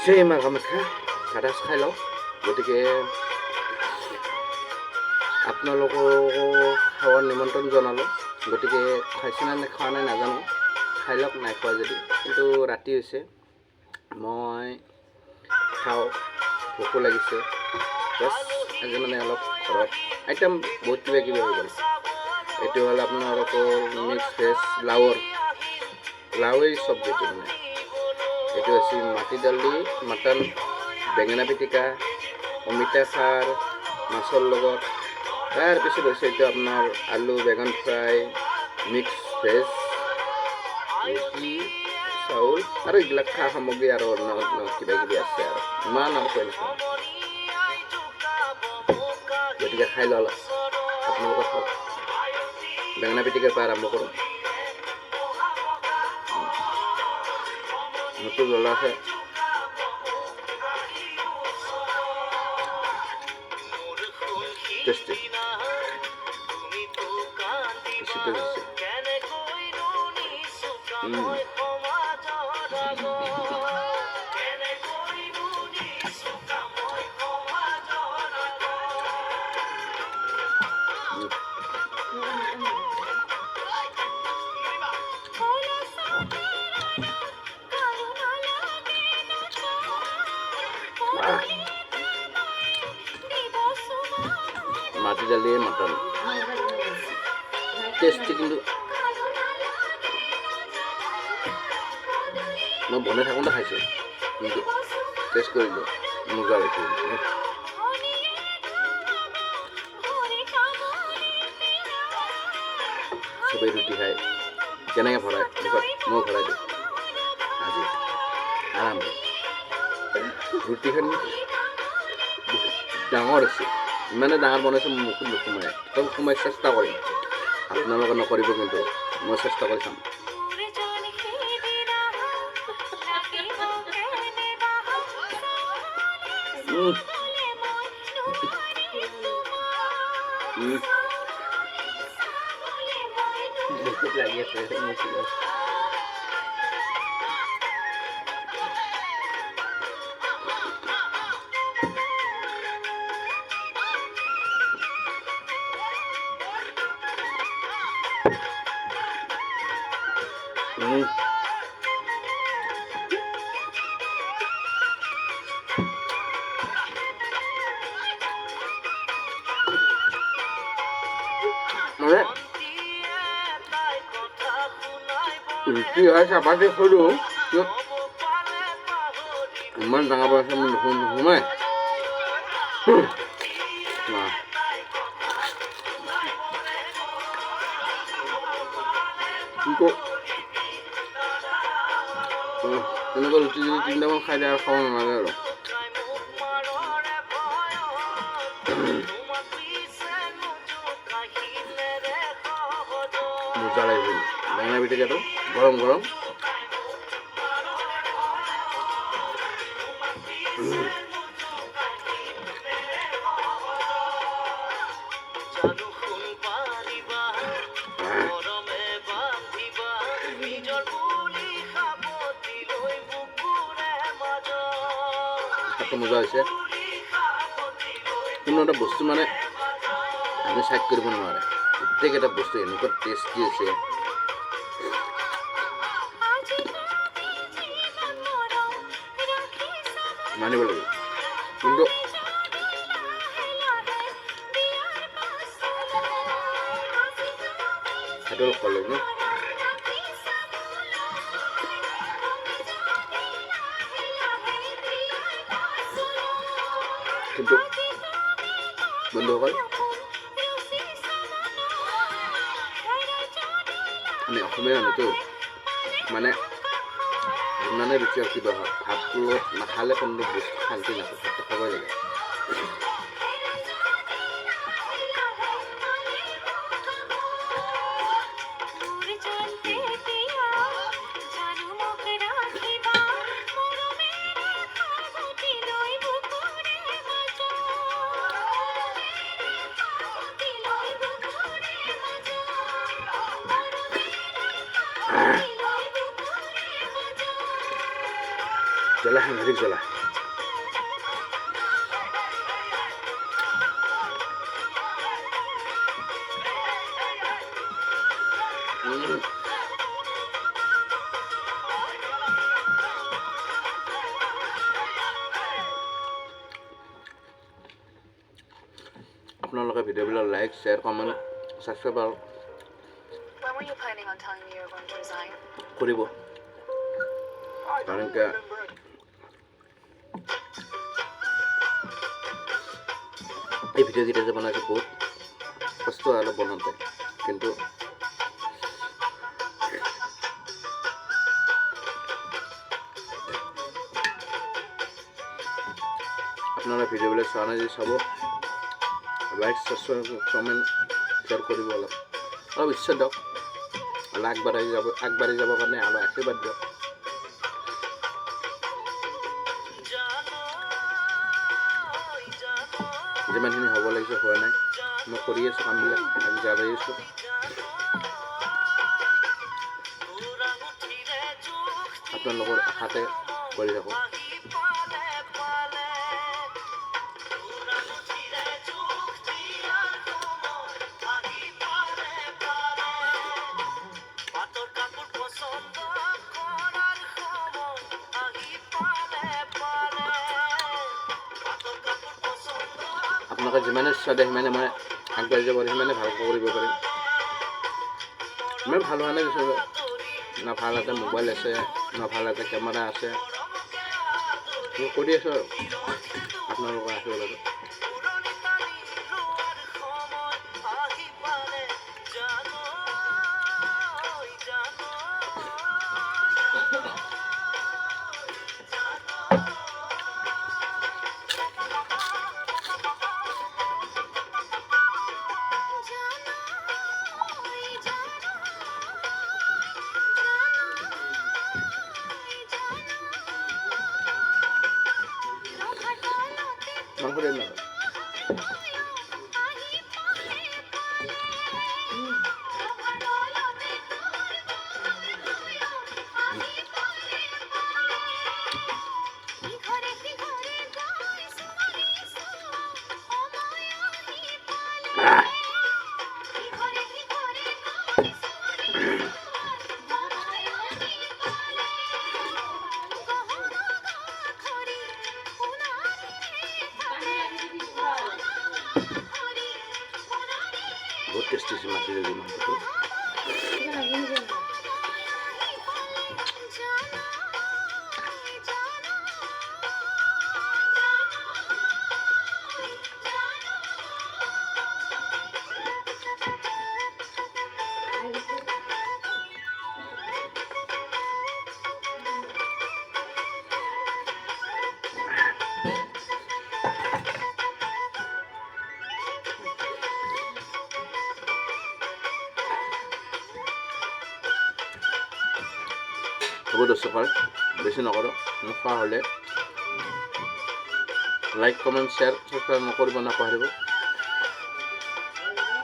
সেই মা কামাখ্যা ভাত খাই লওঁ। গতিকে আপোনালোককো সেৱাৰ নিমন্ত্ৰণ জনালোঁ। গতিকে খাইছেনে নে খোৱা নাই নাজানো, খাই লওক নাই খোৱা যদি। কিন্তু ৰাতি হৈছে, মই খাওঁ, ভোকো লাগিছে। জাষ্ট আজি মানে অলপ ঘৰত আইটেম বহুত কিবা কিবি হৈ গ'ল। এইটো হ'ল আপোনালোকৰ মিক্স ভেজ লাওৰ চব্জিটো মানে। এইটো হৈছে মাটি দালি, মটন, বেঙেনা পিটিকা, অমিতা খাৰ মাছৰ লগত। তাৰপিছত হৈছে এইটো আপোনাৰ আলু বেঙেন ফ্ৰাই, মিক্স ভেজ, ৰুটি, চাউল আৰু এইবিলাক খা সামগ্ৰী আৰু অন্য কিবা কিবি আছে আৰু ইমান আৰু কৈ নাখাওঁ। গতিকে খাই লওঁ অলপ, আপোনালোকে খাওক। বেঙেনা পিটিকাৰ পৰা আৰম্ভ কৰোঁ। মোৰতো জ্বলা আছে। টেষ্টি মাটি দালি মটন টেষ্টি। কিন্তু মই বনাই থাকোঁতে খাইছোঁ, কিন্তু টেষ্ট কৰিলোঁ মজা লাগিছিল। চবেই ৰুটি খায়, কেনেকৈ ভৰাই মুখত মই ভৰাই দিওঁ আজি আৰাম। ৰুটিখন ডাঙৰ আছে, ইমানে ডাঙৰ বনাইছোঁ মোৰ মুখত নোসোমায়। তথাপি সোমাই চেষ্টা কৰিম, আপোনালোকে নকৰিব কিন্তু মই চেষ্টা কৰি চাম। বহুত লাগি আছে মানে ৰুটি হয় চাপাতি সৰু, ইমান ডাঙৰ বনাইছে মোৰ নোসোমায়। কিন্তু এনেকুৱা ৰুটি যদি তিনিটামান খাই দিয়ে আৰু খাব নালাগে আৰু। মজা লাগিছিল বেঙেনা পিটিকাটো গৰম গৰম। মজা হৈছে। কোনো এটা বস্তু মানে আমি চাইড কৰিব নোৱাৰে, প্ৰত্যেকটা বস্তু এনেকুৱা টেষ্টি আছে। মানিব লাগিব, কিন্তু সেইটো ক'লে ন কিন্তু বন্ধুসকল, আমি অসমীয়া মানুহটো মানে ইমানে ৰুচি আৰু কিবা হওক, ভাতটো নাখালে কোনো বস্তু শান্তি নাপায়, ভাতটো খাবই লাগে। জ্বলা সাংঘাতিক জ্বলা। আপোনালোকে ভিডিঅ'বিলাক লাইক, শ্বেয়াৰ, কমেণ্ট, ছাবস্ক্ৰাইব কৰিব। কাৰণ এই ভিডিঅ'কেইটা যে বনাইছোঁ বহুত কষ্ট অলপ বনাওঁতে, কিন্তু আপনারা ভিডিওবিলাক চোৱা নাই যদি চাব, লাইক সাবস্ক্ৰাইব কমেন্ট শ্বেয়াৰ কৰিব। অলপ ইচ্ছা দিয়ক, আগবাঢ়ি যাবৰ কাৰণে আৰু আশীৰ্বাদ দিয়ক। যিমানখিনি হ'ব লাগিছে হোৱা নাই, মই কৰি আছোঁ কামবিলাক, আগবাঢ়ি আছোঁ। আপোনালোকৰ আশাতে কৰি থাকোঁ। আপোনালোকে যিমানে ইচ্ছা দিয়ে সিমানে মই আগবাঢ়ি যাব পাৰিম, সিমানে ভালকৈ কৰিব পাৰিম। ইমান ভাল হোৱা নাই কিছু, না ভাল এটা মোবাইল আছে, না ভাল এটা কেমেৰা আছে, মই কৰি আছোঁ আৰু আপোনালোকৰ আশীৰ্বাদত। মাংস দিম না বহুত টেষ্টি আছে মাটি দালি মাংসটো। হ'ব দৰ্শক, বেছি নকৰোঁ। মোক খোৱা হ'লে লাইক কমেণ্ট শ্বেয়াৰ ছাবস্ক্ৰাইব নকৰিব, নাপাহৰিব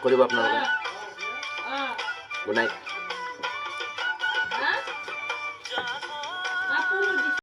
কৰিব আপোনালোকে। Good night.